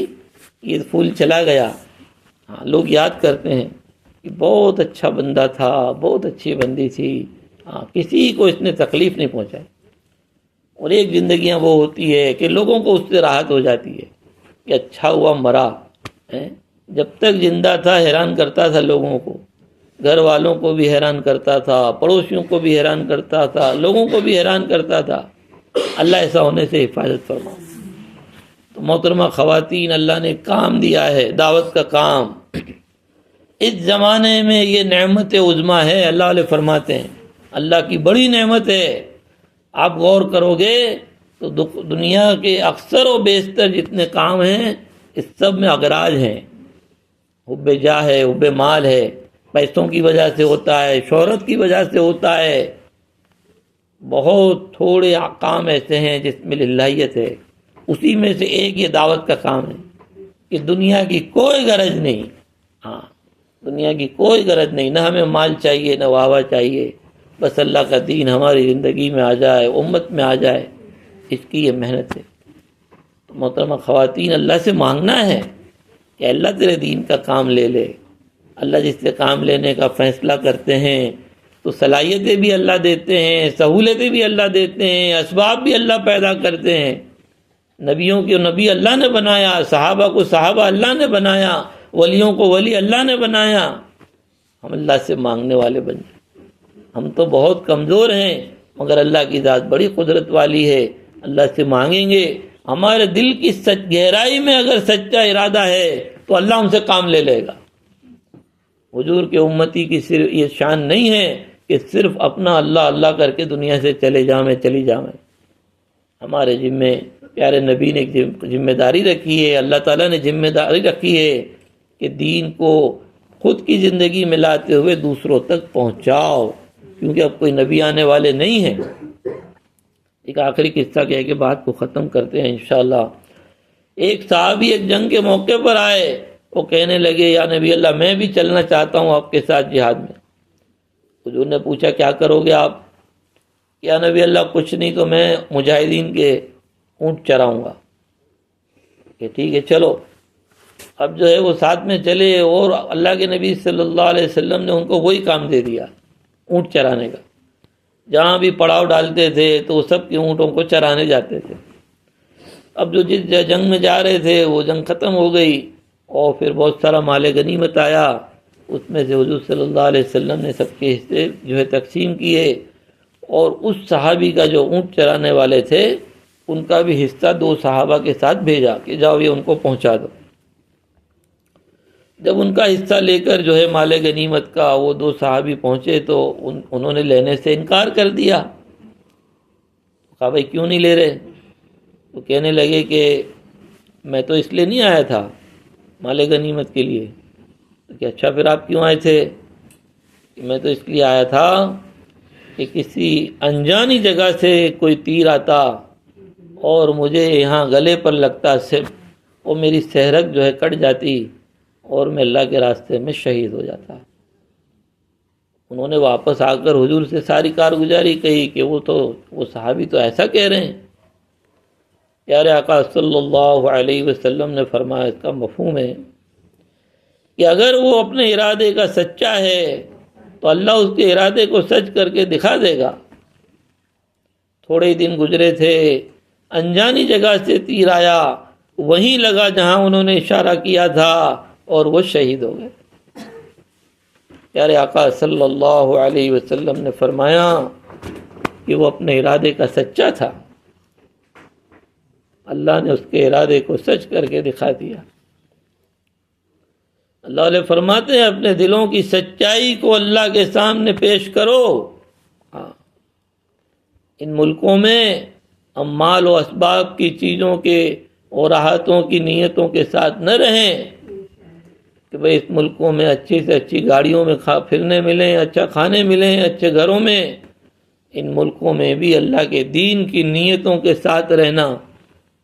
یہ پھول چلا گیا۔ لوگ یاد کرتے ہیں کہ بہت اچھا بندہ تھا، بہت اچھی بندی تھی، کسی کو اس نے تکلیف نہیں پہنچائی۔ اور ایک زندگیاں وہ ہوتی ہے کہ لوگوں کو اس سے راحت ہو جاتی ہے کہ اچھا ہوا مرا، جب تک زندہ تھا حیران کرتا تھا لوگوں کو، گھر والوں کو بھی حیران کرتا تھا، پڑوسیوں کو بھی حیران کرتا تھا، لوگوں کو بھی حیران کرتا تھا۔ اللہ ایسا ہونے سے حفاظت فرما۔ تو محترمہ خواتین، اللہ نے کام دیا ہے، دعوت کا کام۔ اس زمانے میں یہ نعمت عظمیٰ ہے، اللہ علیہ فرماتے ہیں اللہ کی بڑی نعمت ہے۔ آپ غور کرو گے تو دنیا کے اکثر و بیشتر جتنے کام ہیں اس سب میں اغراض ہیں، حب جاہ ہے، حب مال ہے، پیسوں کی وجہ سے ہوتا ہے، شہرت کی وجہ سے ہوتا ہے۔ بہت تھوڑے کام ایسے ہیں جس میں للہیت ہے، اسی میں سے ایک یہ دعوت کا کام ہے کہ دنیا کی کوئی غرض نہیں، دنیا کی کوئی غرض نہیں، نہ ہمیں مال چاہیے نہ واہ چاہیے، بس اللہ کا دین ہماری زندگی میں آ جائے، امت میں آ جائے، اس کی یہ محنت ہے۔ تو محترمہ خواتین، اللہ سے مانگنا ہے کہ اللہ تیرے دین کا کام لے لے۔ اللہ جس سے کام لینے کا فیصلہ کرتے ہیں تو صلاحیتیں بھی اللہ دیتے ہیں، سہولتیں بھی اللہ دیتے ہیں، اسباب بھی اللہ پیدا کرتے ہیں، نبیوں کو نبی اللہ نے بنایا، صحابہ کو صحابہ اللہ نے بنایا، ولیوں کو ولی اللہ نے بنایا۔ ہم اللہ سے مانگنے والے بن جائیں۔ ہم تو بہت کمزور ہیں، مگر اللہ کی ذات بڑی قدرت والی ہے۔ اللہ سے مانگیں گے، ہمارے دل کی گہرائی میں اگر سچا ارادہ ہے تو اللہ ہم سے کام لے لے گا۔ حضور کے امتی کی صرف یہ شان نہیں ہے کہ صرف اپنا اللہ اللہ کر کے دنیا سے چلی جائیں۔ ہمارے ذمے پیارے نبی نے ذمہ داری رکھی ہے، اللہ تعالیٰ نے ذمہ داری رکھی ہے کہ دین کو خود کی زندگی میں لاتے ہوئے دوسروں تک پہنچاؤ، کیونکہ اب کوئی نبی آنے والے نہیں ہیں۔ ایک آخری قصہ کہہ کے بات کو ختم کرتے ہیں انشاءاللہ۔ ایک صحابی ایک جنگ کے موقع پر آئے، وہ کہنے لگے یا نبی اللہ میں بھی چلنا چاہتا ہوں آپ کے ساتھ جہاد میں۔ حضور نے پوچھا کیا کرو گے آپ؟ یا نبی اللہ کچھ نہیں تو میں مجاہدین کے اونٹ چراؤں گا۔ کہ ٹھیک ہے چلو۔ اب جو ہے وہ ساتھ میں چلے، اور اللہ کے نبی صلی اللہ علیہ وسلم نے ان کو وہی کام دے دیا، اونٹ چرانے کا۔ جہاں بھی پڑاؤ ڈالتے تھے تو وہ سب کے اونٹوں کو چرانے جاتے تھے۔ اب جو جس جنگ میں جا رہے تھے وہ جنگ ختم ہو گئی، اور پھر بہت سارا مال غنیمت آیا، اس میں سے حضور صلی اللہ علیہ وسلم نے سب کے حصے جو ہے تقسیم کیے، اور اس صحابی کا جو اونٹ چرانے والے تھے ان کا بھی حصہ 2 صحابہ کے ساتھ بھیجا کہ جاؤ یہ ان کو پہنچا دو۔ جب ان کا حصہ لے کر جو ہے مال غنیمت کا وہ 2 صحابی پہنچے تو انہوں نے لینے سے انکار کر دیا۔ کہا بھائی کیوں نہیں لے رہے؟ تو کہنے لگے کہ میں تو اس لیے نہیں آیا تھا مال غنیمت کے لیے۔ کہ اچھا پھر آپ کیوں آئے تھے؟ کہ میں تو اس لیے آیا تھا کہ کسی انجانی جگہ سے کوئی تیر آتا اور مجھے یہاں گلے پر لگتا صرف، اور میری سہرگ جو ہے کٹ جاتی اور میں اللہ کے راستے میں شہید ہو جاتا۔ انہوں نے واپس آ کر حضور سے ساری کارگزاری کہی کہ وہ صحابی تو ایسا کہہ رہے ہیں۔ پیارے آقا صلی اللہ علیہ وسلم نے فرمایا اس کا مفہوم ہے کہ اگر وہ اپنے ارادے کا سچا ہے تو اللہ اس کے ارادے کو سچ کر کے دکھا دے گا۔ تھوڑے دن گزرے تھے، انجانی جگہ سے تیر آیا، وہیں لگا جہاں انہوں نے اشارہ کیا تھا، اور وہ شہید ہو گئے۔ پیارے آقا صلی اللہ علیہ وسلم نے فرمایا کہ وہ اپنے ارادے کا سچا تھا، اللہ نے اس کے ارادے کو سچ کر کے دکھا دیا۔ اللہ علیہ فرماتے ہیں اپنے دلوں کی سچائی کو اللہ کے سامنے پیش کرو۔ ان ملکوں میں ہم مال و اسباب کی چیزوں کے اور راحتوں کی نیتوں کے ساتھ نہ رہیں کہ بھئی اس ملکوں میں اچھی سے اچھی گاڑیوں میں پھرنے ملیں، اچھا کھانے ملیں، اچھے گھروں میں۔ ان ملکوں میں بھی اللہ کے دین کی نیتوں کے ساتھ رہنا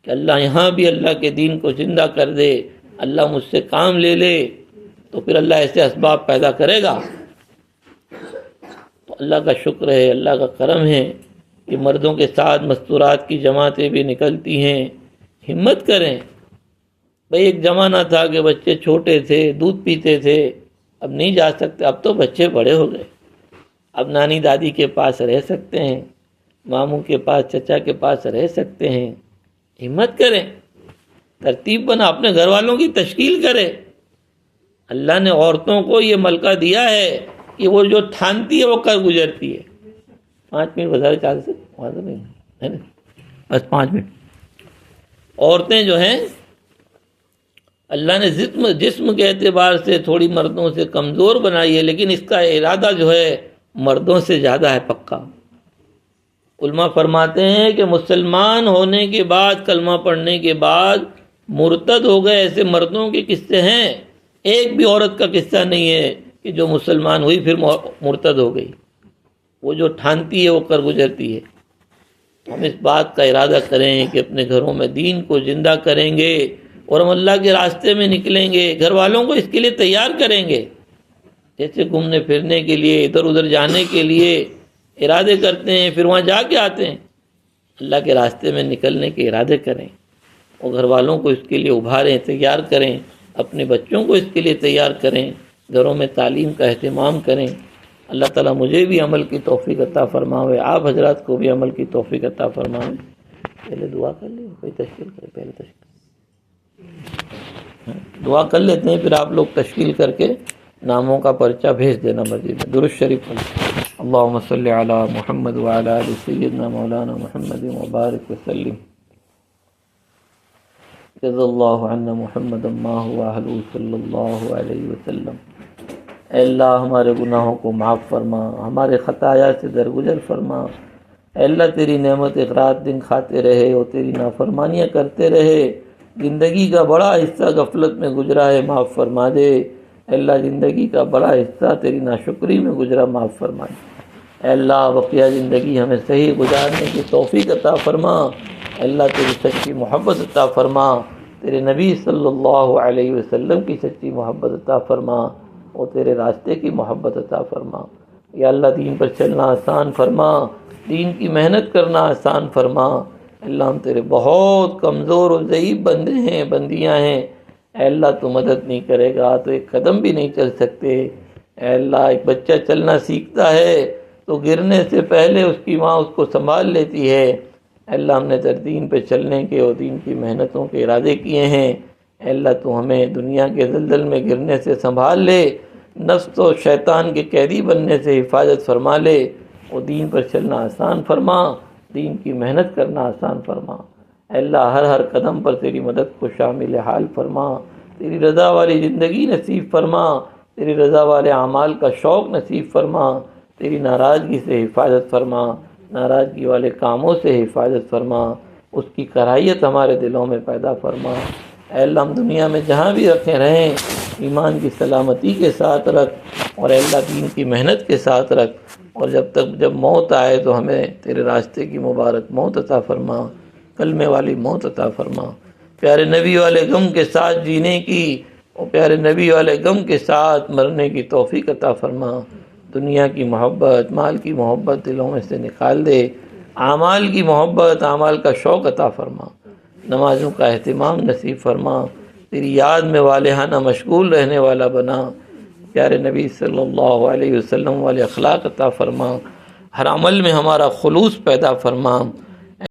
کہ اللہ یہاں بھی اللہ کے دین کو زندہ کر دے، اللہ مجھ سے کام لے لے، تو پھر اللہ ایسے اسباب پیدا کرے گا۔ تو اللہ کا شکر ہے، اللہ کا کرم ہے کہ مردوں کے ساتھ مستورات کی جماعتیں بھی نکلتی ہیں۔ ہمت کریں۔ بھئی ایک زمانہ تھا کہ بچے چھوٹے تھے، دودھ پیتے تھے، اب نہیں جا سکتے، اب تو بچے بڑے ہو گئے، اب نانی دادی کے پاس رہ سکتے ہیں، ماموں کے پاس، چچا کے پاس رہ سکتے ہیں۔ ہمت کریں، ترتیب بنا، اپنے گھر والوں کی تشکیل کرے۔ اللہ نے عورتوں کو یہ ملکہ دیا ہے کہ وہ جو ٹھانتی ہے وہ کر گزرتی ہے۔ 5 منٹ بتا رہے، 4 سے بس 5 منٹ۔ عورتیں جو ہیں اللہ نے جسم کے اعتبار سے تھوڑی مردوں سے کمزور بنائی ہے، لیکن اس کا ارادہ جو ہے مردوں سے زیادہ ہے پکا۔ علماء فرماتے ہیں کہ مسلمان ہونے کے بعد، کلمہ پڑھنے کے بعد مرتد ہو گئے ایسے مردوں کے قصے ہیں، ایک بھی عورت کا قصہ نہیں ہے کہ جو مسلمان ہوئی پھر مرتد ہو گئی۔ وہ جو ٹھانتی ہے وہ کر گزرتی ہے۔ ہم اس بات کا ارادہ کریں کہ اپنے گھروں میں دین کو زندہ کریں گے اور ہم اللہ کے راستے میں نکلیں گے، گھر والوں کو اس کے لیے تیار کریں گے۔ جیسے گھومنے پھرنے کے لیے، ادھر ادھر جانے کے لیے ارادے کرتے ہیں، پھر وہاں جا کے آتے ہیں، اللہ کے راستے میں نکلنے کے ارادے کریں اور گھر والوں کو اس کے لیے ابھاریں، تیار کریں، اپنے بچوں کو اس کے لیے تیار کریں، گھروں میں تعلیم کا اہتمام کریں۔ اللہ تعالیٰ مجھے بھی عمل کی توفیق عطا فرماوے، آپ حضرات کو بھی عمل کی توفیق عطا فرماوے۔ پہلے دعا کر لیں، کوئی تشکیل کرے، پہلے تشکیل دعا کر لیتے ہیں، پھر آپ لوگ تشکیل کر کے ناموں کا پرچہ بھیج دینا مسجد میں۔ درود شریف پڑھ اللہم صلی علی محمد وعلی آل سیدنا مولانا محمد مبارک وسلم جزا اللہ عنا محمد ما هو اہلہ صلی اللہ علیہ وسلم۔ اے اللہ ہمارے گناہوں کو معاف فرما، ہمارے خطایا سے درگزر فرما۔ اے اللہ تیری نعمت ایک رات دن کھاتے رہے اور تیری نافرمانیاں کرتے رہے، زندگی کا بڑا حصہ غفلت میں گزرا ہے، معاف فرما دے۔ اے اللہ زندگی کا بڑا حصہ تیری ناشکری میں گزرا، معاف فرما دے۔ اے اللہ بقیہ زندگی ہمیں صحیح گزارنے کی توفیق عطا فرما۔ اے اللہ تیری سچی محبت عطا فرما، تیرے نبی صلی اللہ علیہ وسلم کی سچی محبت عطا فرما اور تیرے راستے کی محبت عطا فرما۔ یا اللہ دین پر چلنا آسان فرما، دین کی محنت کرنا آسان فرما۔ اللہ ہم تیرے بہت کمزور و ضعیف بندے ہیں، بندیاں ہیں۔ اے اللہ تو مدد نہیں کرے گا تو ایک قدم بھی نہیں چل سکتے۔ اے اللہ ایک بچہ چلنا سیکھتا ہے تو گرنے سے پہلے اس کی ماں اس کو سنبھال لیتی ہے۔ اے اللہ ہم نے در دین پہ چلنے کے اور دین کی محنتوں کے ارادے کیے ہیں۔ اے اللہ تو ہمیں دنیا کے زلزل میں گرنے سے سنبھال لے، نفس و شیطان کے قیدی بننے سے حفاظت فرما لے اور دین پر چلنا آسان فرما، دین کی محنت کرنا آسان فرما۔ اے اللہ ہر قدم پر تیری مدد کو شامل حال فرما، تیری رضا والی زندگی نصیب فرما، تیری رضا والے اعمال کا شوق نصیب فرما، تیری ناراضگی سے حفاظت فرما، ناراضگی والے کاموں سے حفاظت فرما، اس کی کراہیت ہمارے دلوں میں پیدا فرما۔ اے اللہ ہم دنیا میں جہاں بھی رکھے رہیں ایمان کی سلامتی کے ساتھ رکھ، اور اے اللہ دین کی محنت کے ساتھ رکھ، اور جب موت آئے تو ہمیں تیرے راستے کی مبارک موت عطا فرما، کلمے والی موت عطا فرما، پیارے نبی والے غم کے ساتھ جینے کی اور پیارے نبی والے غم کے ساتھ مرنے کی توفیق عطا فرما۔ دنیا کی محبت، مال کی محبت دلوں میں سے نکال دے، اعمال کی محبت، اعمال کا شوق عطا فرما، نمازوں کا اہتمام نصیب فرما، تیری یاد میں والہانہ مشغول رہنے والا بنا، پیارے نبی صلی اللہ علیہ وسلم والے اخلاق عطا فرما، ہر عمل میں ہمارا خلوص پیدا فرما۔